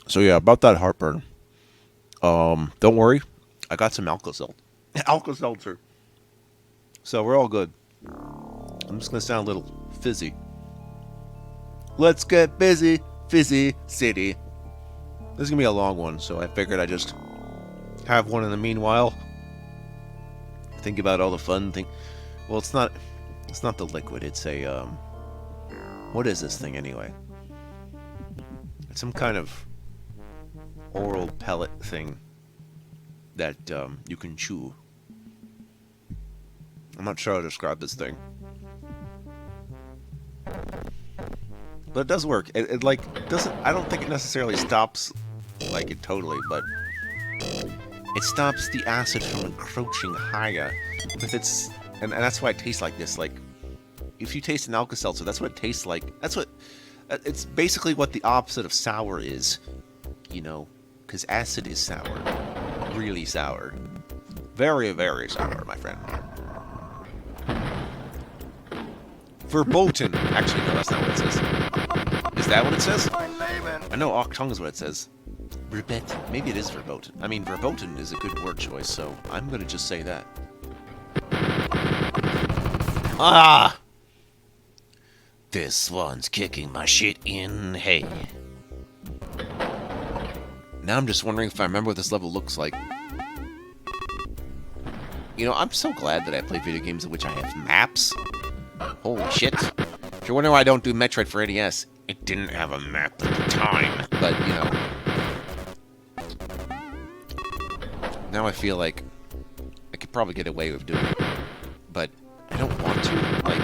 So yeah, about that heartburn. Don't worry, I got some Alka-Seltzer. So we're all good. I'm just gonna sound a little fizzy. Let's get busy, fizzy city. This is gonna be a long one, so I figured I'd just have one in the meanwhile. Think about all the fun thing. Well, it's not. It's not the liquid. It's a What is this thing anyway? It's some kind of oral pellet thing that you can chew. I'm not sure how to describe this thing, but it does work. It like doesn't. I don't think it necessarily stops like it totally, but it stops the acid from encroaching higher with its, and that's why it tastes like this. Like if you taste an Alka-Seltzer, that's what it tastes like. That's what it's basically what the opposite of sour is, you know, because acid is sour, really sour, very very sour, my friend. Verboten. Actually, no, that's not what it says. Is that what it says? I know Octung is what it says. Verboten. Maybe it is verboten. I mean, verboten is a good word choice, so I'm gonna just say that. Ah! This one's kicking my shit in hay. Now I'm just wondering if I remember what this level looks like. You know, I'm so glad that I play video games in which I have maps. Holy shit. If you're wondering why I don't do Metroid for NES, it didn't have a map at the time. But, you know. Now I feel like I could probably get away with doing it. But I don't want to. Like,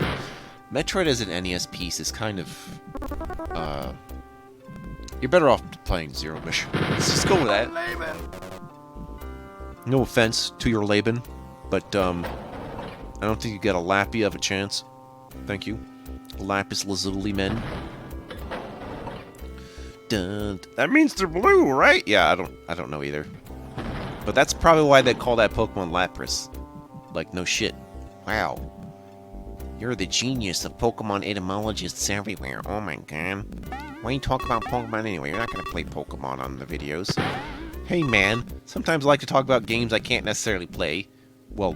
Metroid as an NES piece is kind of... You're better off playing Zero Mission. Let's just go with that. No offense to your Laban, but, I don't think you got a lappy of a chance. Thank you. Lapis lazuli men. Dun, that means they're blue, right? Yeah, I don't know either. But that's probably why they call that Pokemon Lapras. Like, no shit. Wow. You're the genius of Pokemon etymologists everywhere. Oh my god. Why you talk about Pokemon anyway? You're not gonna play Pokemon on the videos. Hey man, sometimes I like to talk about games I can't necessarily play. Well,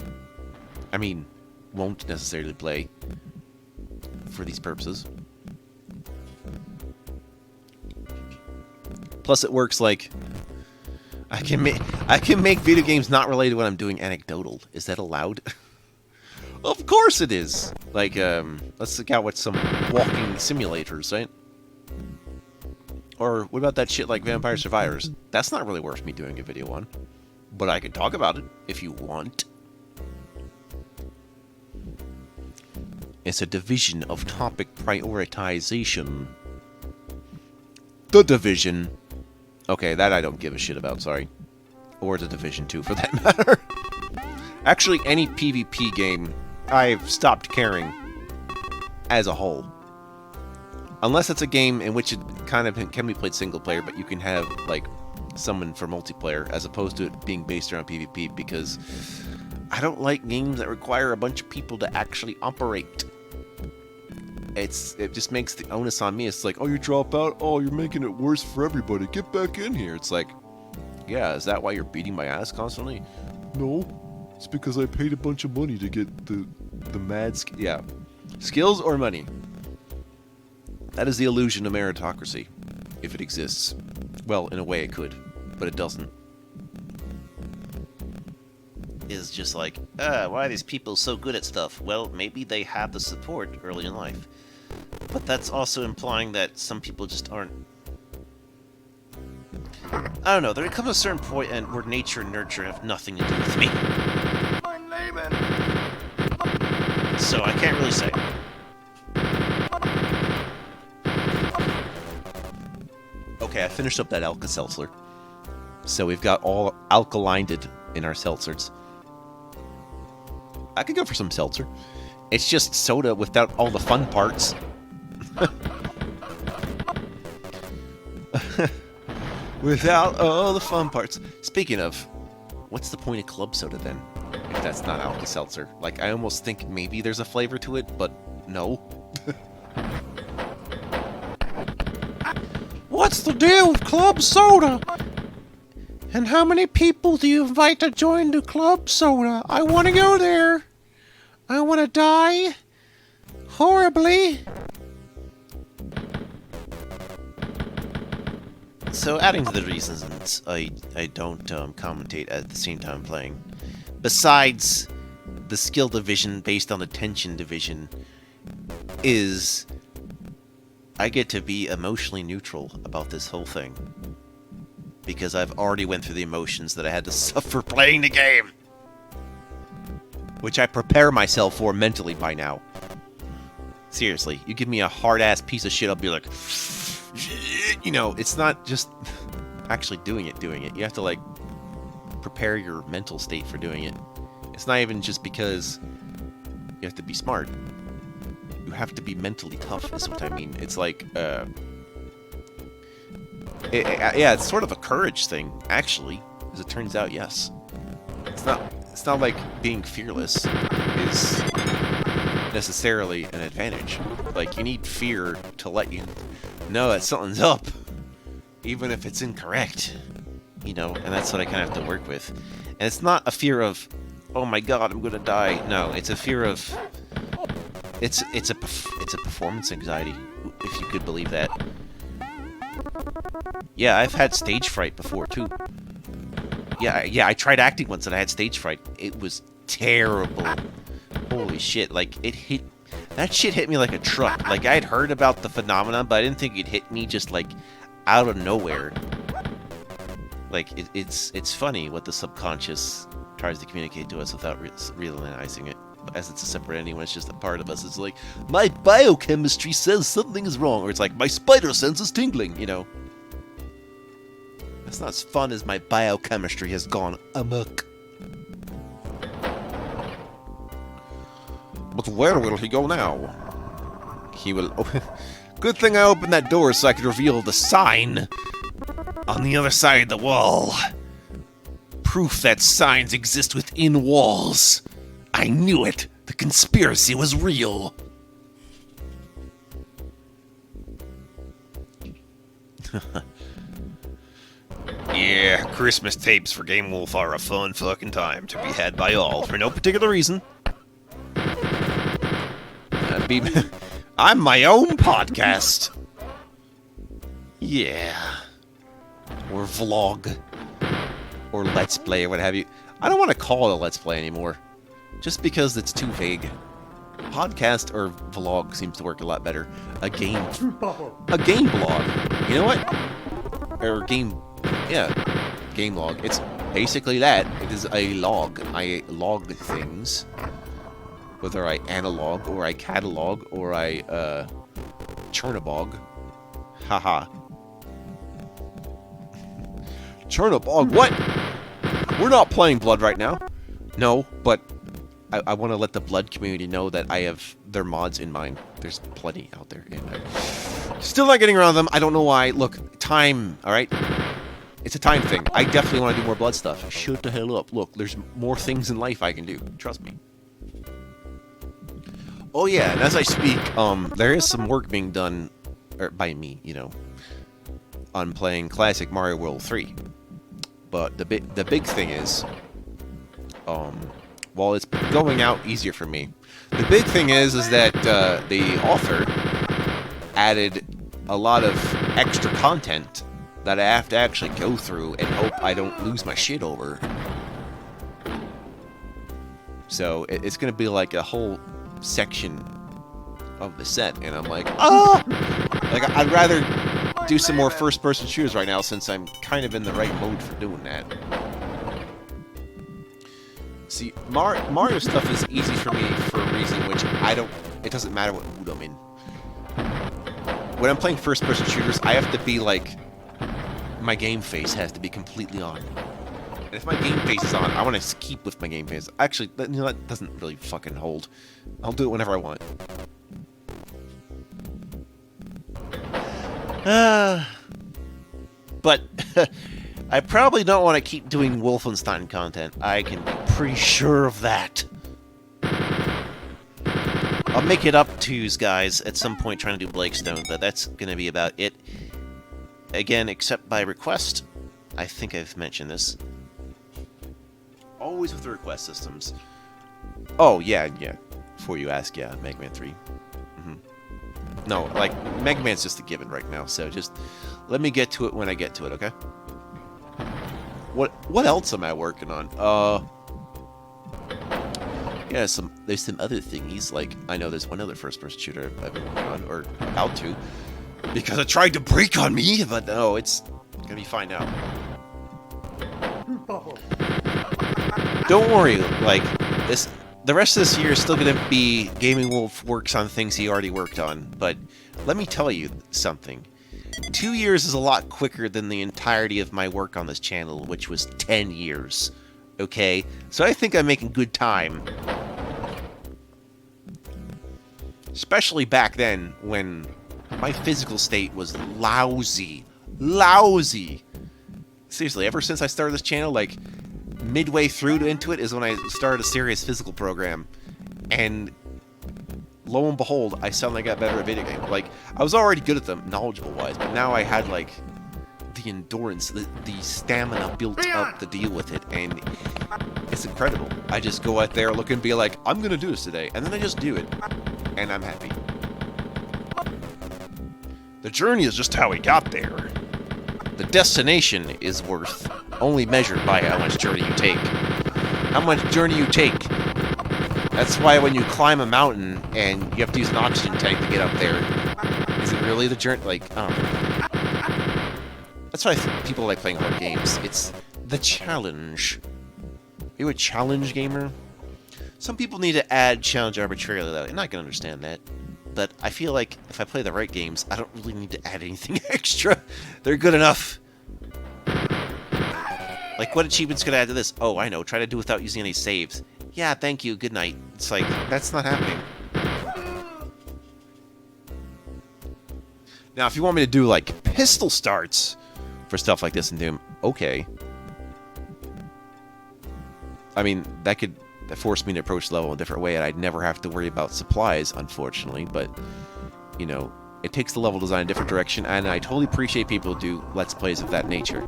I mean, won't necessarily play for these purposes. Plus, it works like I can make video games not related to what I'm doing anecdotal. Is that allowed? Of course it is. Like, let's look out with some walking simulators, right? Or what about that shit like Vampire Survivors? That's not really worth me doing a video on, but I can talk about it if you want. It's a division of topic prioritization. The Division. Okay, that I don't give a shit about, sorry. Or The Division 2, for that matter. Actually, any PvP game, I've stopped caring as a whole. Unless it's a game in which it kind of can be played single player, but you can have, like, someone for multiplayer, as opposed to it being based around PvP, because I don't like games that require a bunch of people to actually operate. It just makes the onus on me. It's like, oh, you drop out? Oh, you're making it worse for everybody. Get back in here. It's like, yeah, is that why you're beating my ass constantly? No, it's because I paid a bunch of money to get the mad yeah. Skills or money? That is the illusion of meritocracy, if it exists. Well, in a way it could, but it doesn't. Is just like, why are these people so good at stuff? Well, maybe they have the support early in life. But that's also implying that some people just aren't... I don't know, there comes a certain point where nature and nurture have nothing to do with me. So I can't really say. Okay, I finished up that Alka-Seltzer. So we've got all alkalined in our seltzers. I could go for some seltzer. It's just soda without all the fun parts. Without all the fun parts. Speaking of, what's the point of club soda then? If that's not Alka-Seltzer. Like, I almost think maybe there's a flavor to it, but no. What What's the deal with Club Soda? And how many people do you invite to join the Club Soda? I want to go there. I want to die horribly. So, adding to the reasons I don't commentate at the same time playing, besides the skill division based on the tension division, is I get to be emotionally neutral about this whole thing. Because I've already went through the emotions that I had to suffer playing the game. Which I prepare myself for mentally by now. Seriously, you give me a hard-ass piece of shit, I'll be like... You know, it's not just actually doing it. You have to, like, prepare your mental state for doing it. It's not even just because you have to be smart. You have to be mentally tough, is what I mean. It's like, yeah, it's sort of a courage thing, actually. As it turns out, yes. It's not like being fearless is necessarily an advantage. Like, you need fear to let you know that something's up, even if it's incorrect. You know, and that's what I kind of have to work with. And it's not a fear of, oh my god, I'm gonna die. No, it's a fear of... It's a performance anxiety, if you could believe that. Yeah, I've had stage fright before, too. Yeah, I tried acting once and I had stage fright. It was terrible. Holy shit, like, that shit hit me like a truck. Like, I had heard about the phenomenon, but I didn't think it hit me just, like, out of nowhere. Like, it's funny what the subconscious tries to communicate to us without realizing it. As it's a separate entity, when it's just a part of us, it's like, my biochemistry says something is wrong, or it's like, my spider sense is tingling, you know. That's not as fun as my biochemistry has gone amok. But where will he go now? He will... Good thing I opened that door so I could reveal the sign on the other side of the wall. Proof that signs exist within walls. I knew it! The conspiracy was real! Yeah, Christmas tapes for Game Wolf are a fun fucking time to be had by all for no particular reason. I'm my own podcast. Yeah. Or vlog. Or let's play or what have you. I don't want to call it a let's play anymore. Just because it's too vague. Podcast or vlog seems to work a lot better. A game blog. You know what? Or game log. It's basically that. It is a log. I log things. Whether I analog or I catalog or I churnabog. Haha. Churnabog, what? We're not playing Blood right now. No, but I want to let the Blood community know that I have their mods in mind. There's plenty out there. Still not getting around them. I don't know why. Look, time, alright? It's a time thing. I definitely want to do more Blood stuff. Shut the hell up. Look, there's more things in life I can do. Trust me. Oh yeah, and as I speak, there is some work being done, by me, you know, on playing classic Mario World 3. But the big thing is, while it's going out easier for me, the big thing is that the author added a lot of extra content that I have to actually go through and hope I don't lose my shit over. So it's gonna be like a whole section of the set, and I'm like, ah! Like, I'd rather do some more first-person shooters right now since I'm kind of in the right mode for doing that. See, Mario stuff is easy for me for a reason which it doesn't matter what mood I'm in. When I'm playing first-person shooters, I have to be like, my game face has to be completely on. And if my game face is on, I want to keep with my game face. Actually, you know, that doesn't really fucking hold. I'll do it whenever I want. But I probably don't want to keep doing Wolfenstein content. I can be pretty sure of that. I'll make it up to you guys at some point trying to do Blakestone, but that's going to be about it. again, except by request. I think I've mentioned this. Always with the request systems. Oh, yeah. Before you ask, yeah, Mega Man 3. No, like, Mega Man's just a given right now, so just let me get to it when I get to it, okay? What else am I working on? Yeah, there's some other thingies, like, I know there's one other first-person shooter I've been working on, or about to, because it tried to break on me, but no, it's gonna be fine now. Don't worry, like, the rest of this year is still going to be Gaming Wolf works on things he already worked on, but let me tell you something. 2 years is a lot quicker than the entirety of my work on this channel, which was 10 years. Okay? So I think I'm making good time. Especially back then, when my physical state was lousy. Lousy! Seriously, ever since I started this channel, like, midway through into it is when I started a serious physical program, and lo and behold, I suddenly got better at video games. Like, I was already good at them, knowledgeable-wise, but now I had, like, the endurance, the stamina built up to deal with it, and it's incredible. I just go out there, look and be like, I'm gonna do this today, and then I just do it, and I'm happy. The journey is just how we got there. The destination is worth only measured by how much journey you take. How much journey you take. That's why when you climb a mountain and you have to use an oxygen tank to get up there, is it really the journey? Like, I don't know. That's why people like playing hard games. It's the challenge. Are you a challenge gamer? Some people need to add challenge arbitrarily, though, and I can understand that. But I feel like if I play the right games, I don't really need to add anything extra. They're good enough. Like, what achievement's gonna add to this? Oh, I know. Try to do without using any saves. Yeah, thank you. Good night. It's like, that's not happening. Now, if you want me to do, like, pistol starts for stuff like this in Doom, okay. I mean, that could force me to approach the level in a different way, and I'd never have to worry about supplies, unfortunately, but, you know, it takes the level design in a different direction, and I totally appreciate people who do Let's Plays of that nature.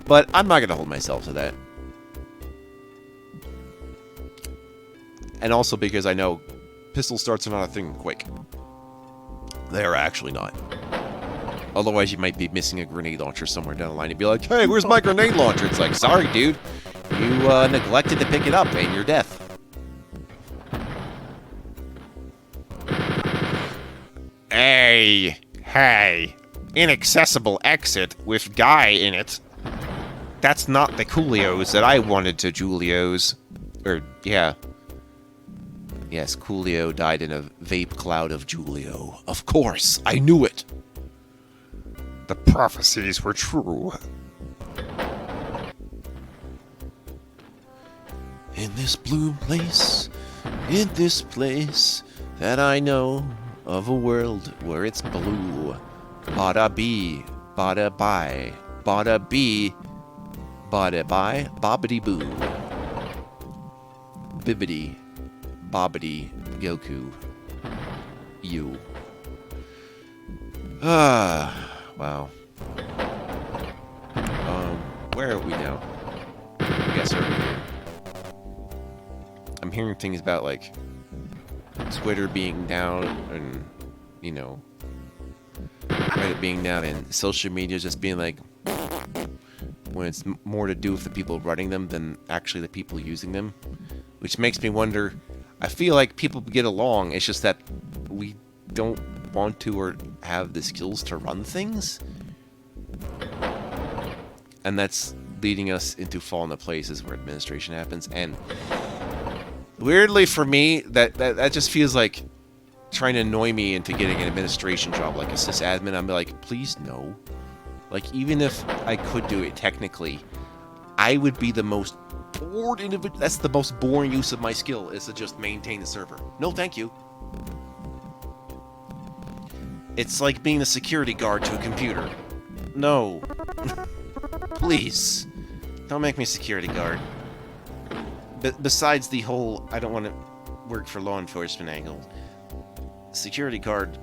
But I'm not going to hold myself to that. And also because I know pistol starts are not a thing quick. They're actually not. Otherwise, you might be missing a grenade launcher somewhere down the line and be like, hey, where's my grenade launcher? It's like, sorry, dude. You neglected to pick it up, and you're death. Hey, inaccessible exit with guy in it. That's not the Coolios that I wanted to Julio's. Or, yeah. Yes, Coolio died in a vape cloud of Julio. Of course, I knew it. The prophecies were true. In this blue place, in this place that I know of a world where it's blue. Bada bee, bada bye, bada bee, bada bye, bobbity boo. Bibbity, bobbity, Goku. You. Wow. Where are we now? I guess over here. I'm hearing things about, like, Twitter being down and, you know, Reddit being down and social media just being like, when it's more to do with the people running them than actually the people using them. Which makes me wonder, I feel like people get along, it's just that we don't want to or have the skills to run things. And that's leading us into fall into places where administration happens. And weirdly for me, that just feels like trying to annoy me into getting an administration job, like a sysadmin. I'm like, please no. Like, even if I could do it technically, I would be the most bored individual. That's the most boring use of my skill, is to just maintain the server. No, thank you. It's like being a security guard to a computer. No. Please. Don't make me a security guard. Besides the whole, I don't want to work for law enforcement angle, security guard,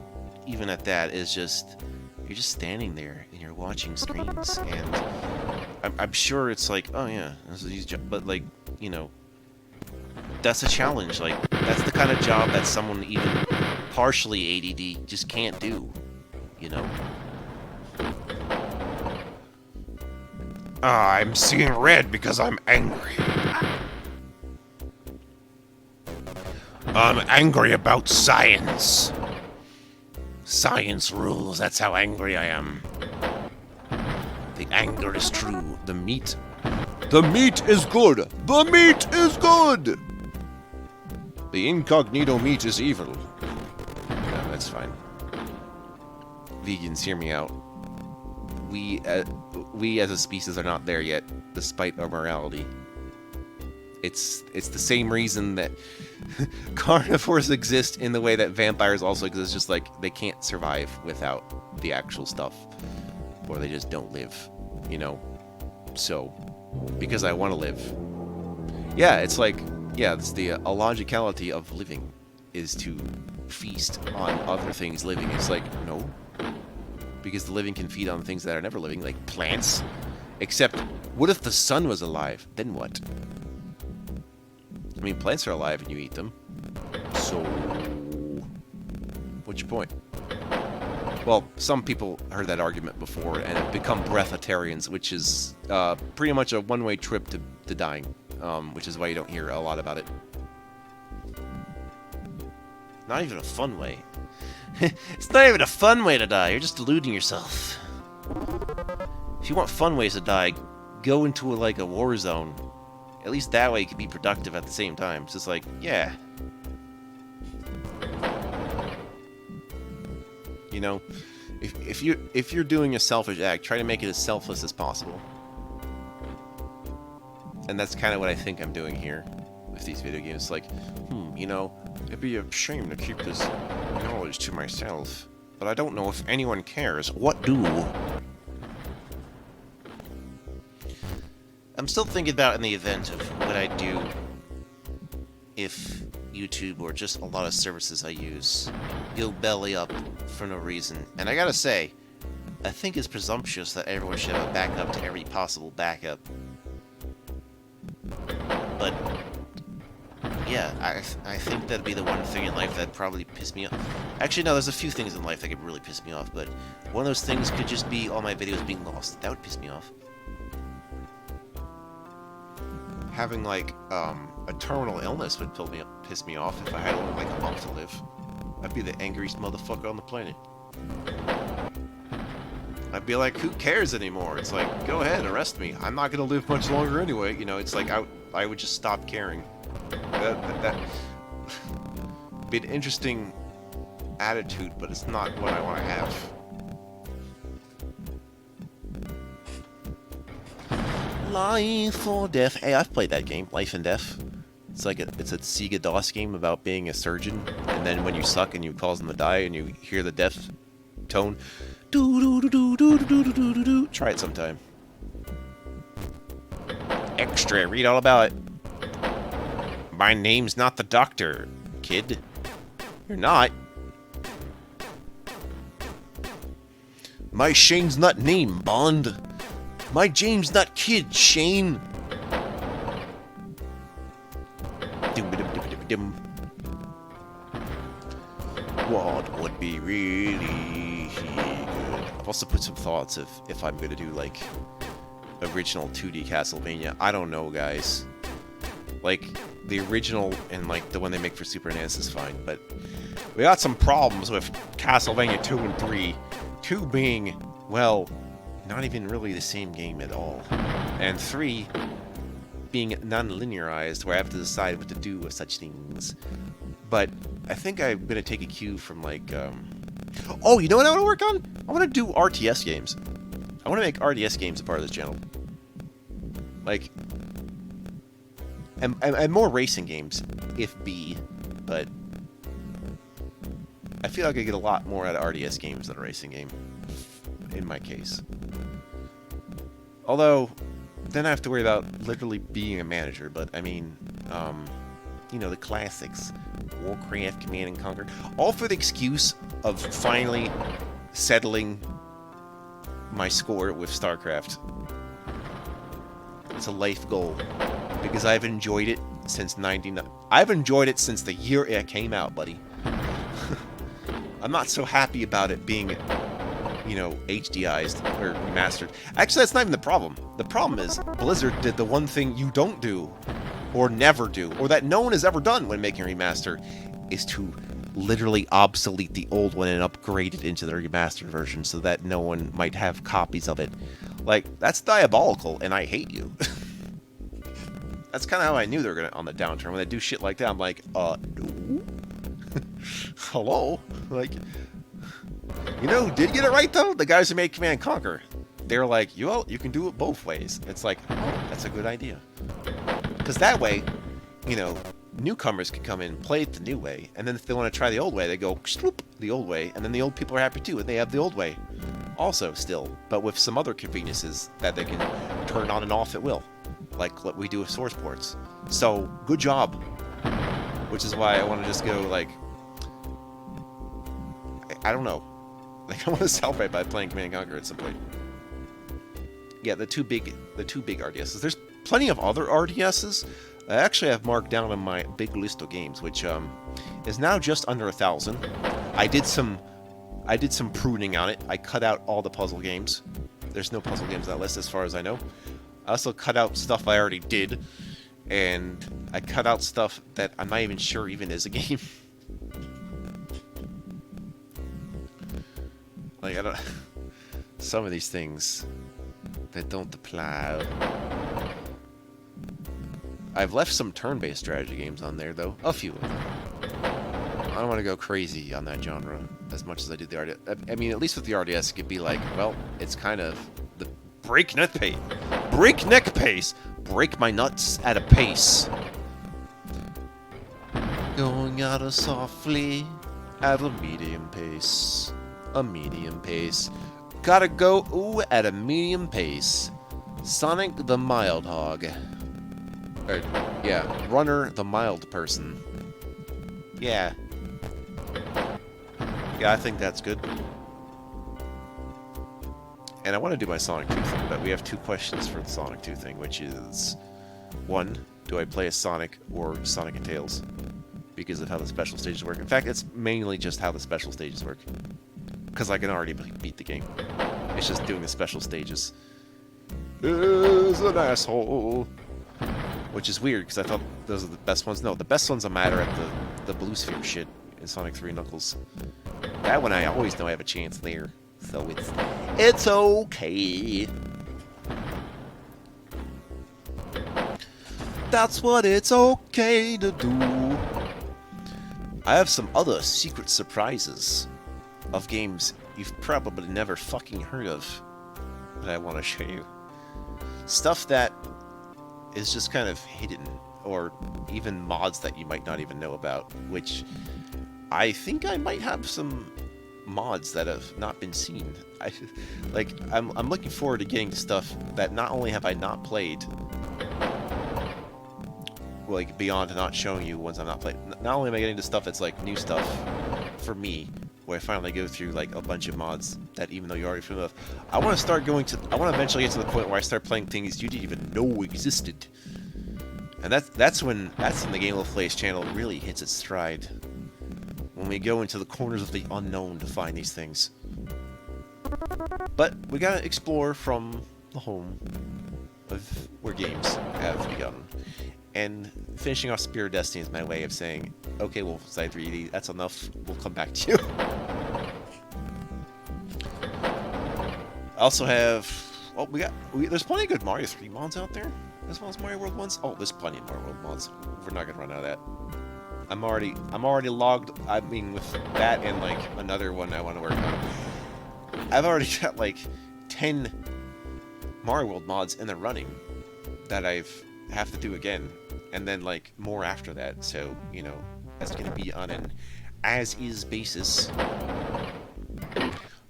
even at that, is just, you're just standing there, and you're watching screens, and I'm sure it's like, oh yeah, but like, you know, that's a challenge. Like, that's the kind of job that someone even partially ADD just can't do, you know? I'm seeing red because I'm angry. I'm angry about science. Science rules, that's how angry I am. The anger is true. The meat is good. The meat is good. The incognito meat is evil. No, that's fine. Vegans, hear me out. We as a species are not there yet, despite our morality. It's the same reason that carnivores exist in the way that vampires also exist, just like they can't survive without the actual stuff, or they just don't live, you know? So, because I want to live. Yeah, it's like, yeah, it's the illogicality of living is to feast on other things living. It's like, no. Because the living can feed on things that are never living, like plants. Except, what if the sun was alive? Then what? I mean, plants are alive and you eat them. So, what's your point? Well, some people heard that argument before and have become breatharians, which is pretty much a one-way trip to dying, which is why you don't hear a lot about it. Not even a fun way. It's not even a fun way to die. You're just deluding yourself. If you want fun ways to die, go into like a war zone. At least that way you can be productive at the same time. It's just like, yeah. You know, if you're doing a selfish act, try to make it as selfless as possible. And that's kind of what I think I'm doing here with these video games. Like, you know, it'd be a shame to keep this knowledge to myself, but I don't know if anyone cares. What do? I'm still thinking about in the event of what I'd do if YouTube or just a lot of services I use go belly up for no reason. And I gotta say, I think it's presumptuous that everyone should have a backup to every possible backup. But yeah, I think that'd be the one thing in life that'd probably piss me off. Actually, no, there's a few things in life that could really piss me off, but one of those things could just be all my videos being lost. That would piss me off. Having, like, a terminal illness would piss me off if I had only, like, a month to live. I'd be the angriest motherfucker on the planet. I'd be like, who cares anymore? It's like, go ahead, arrest me. I'm not gonna live much longer anyway. You know, it's like, I would just stop caring. That be an interesting attitude, but it's not what I want to have. Life or Death. Hey, I've played that game, Life and Death. It's like it's a Sega DOS game about being a surgeon, and then when you suck and you cause them to die, and you hear the death tone. Try it sometime. Extra, read all about it. My name's not the doctor, kid. You're not. My Shane's not name, Bond. My James not kid, Shane. What would be really good? I've also put some thoughts of if I'm gonna do like original 2D Castlevania. I don't know, guys. Like the original and like the one they make for Super NES is fine, but we got some problems with Castlevania 2 and 3. 2 being, well, not even really the same game at all, and 3 being non-linearized, where I have to decide what to do with such things. But I think I'm gonna take a cue from like, oh, you know what I want to work on? I want to do RTS games. I want to make RTS games a part of this channel. Like, and more racing games, if be, but I feel like I get a lot more out of RTS games than a racing game, in my case. Although, then I have to worry about literally being a manager, but I mean, you know, the classics. Warcraft, Command and Conquer. All for the excuse of finally settling my score with StarCraft. It's a life goal because I've enjoyed it since '99. I've enjoyed it since the year it came out, buddy. I'm not so happy about it being, you know, HDized or remastered. Actually, that's not even the problem. The problem is Blizzard did the one thing you don't do, or never do, or that no one has ever done when making a remaster, is to literally obsolete the old one and upgrade it into the remastered version so that no one might have copies of it. Like, that's diabolical, and I hate you. That's kind of how I knew they were gonna on the downturn. When they do shit like that, I'm like, no. Hello? Like, you know who did get it right, though? The guys who made Command & Conquer. They're like, well, you can do it both ways. It's like, oh, that's a good idea. Because that way, you know, newcomers can come in and play it the new way, and then if they want to try the old way, they go swoop the old way, and then the old people are happy too, and they have the old way also still, but with some other conveniences that they can turn on and off at will, like what we do with source ports. So, good job. Which is why I want to just go, like, I don't know. Like, I want to celebrate by playing Command & Conquer at some point. Yeah, the two big RDSs. There's plenty of other RDSs. I actually have marked down on my big list of games, which is now just under 1,000. I did some pruning on it. I cut out all the puzzle games. There's no puzzle games on that list as far as I know. I also cut out stuff I already did, and I cut out stuff that I'm not even sure even is a game. Like, I don't... Some of these things that don't apply. I've left some turn-based strategy games on there, though. A few of them. I don't want to go crazy on that genre as much as I did the RDS. I mean, at least with the RDS, it could be like, well, it's kind of the breakneck pace. Breakneck pace! Break my nuts at a pace. Going at a softly at a medium pace. A medium pace. Gotta go, ooh, at a medium pace. Sonic the Mild Hog. Or, yeah, Runner the Mild Person. Yeah. Yeah, I think that's good. And I want to do my Sonic 2 thing, but we have two questions for the Sonic 2 thing, which is... One, do I play as Sonic or Sonic and Tails? Because of how the special stages work. In fact, it's mainly just how the special stages work. Because I can already beat the game. It's just doing the special stages. Is an asshole. Which is weird, because I thought those are the best ones. No, the best ones are matter at the Blue Sphere shit in Sonic 3 Knuckles. That one I always know I have a chance there. So it's okay. That's what it's okay to do. I have some other secret surprises of games you've probably never fucking heard of that I want to show you. Stuff that is just kind of hidden, or even mods that you might not even know about, which I think I might have some mods that have not been seen. I'm looking forward to getting stuff that not only have I not played, like beyond not showing you ones I've not played. Not only am I getting to stuff that's like new stuff for me, where I finally go through like a bunch of mods that even though you're already familiar with, I want to eventually get to the point where I start playing things you didn't even know existed. And that's when the Game of Plays channel really hits its stride. When we go into the corners of the unknown to find these things. But we gotta explore from the home of where games have begun. And finishing off Spear of Destiny is my way of saying, okay, Wolfenstein 3D, that's enough. We'll come back to you. I also have... Well, there's plenty of good Mario 3 mods out there, as well as Mario World ones. Oh, there's plenty of Mario World mods. We're not gonna run out of that. I'm already logged. I mean, with that and like another one I want to work on. I've already got like 10 Mario World mods in the running that I have to do again, and then like more after that. So you know, that's gonna be on an as-is basis.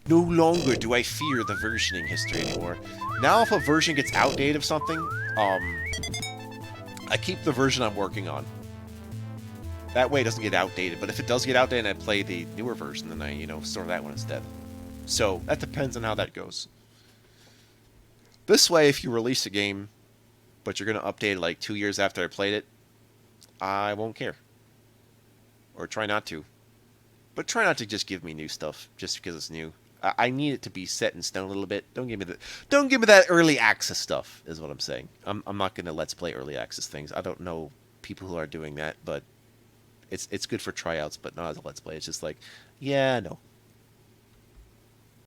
No longer do I fear the versioning history anymore. Now, if a version gets outdated of something, I keep the version I'm working on. That way it doesn't get outdated, but if it does get outdated and I play the newer version, then I, store that one instead. So, that depends on how that goes. This way, if you release a game, but you're going to update it like 2 years after I played it, I won't care. Or try not to. But try not to just give me new stuff just because it's new. I need it to be set in stone a little bit. Don't give me that early access stuff. Is what I'm saying. I'm not gonna let's play early access things. I don't know people who are doing that, but it's good for tryouts, but not as a let's play. It's just like, yeah, no,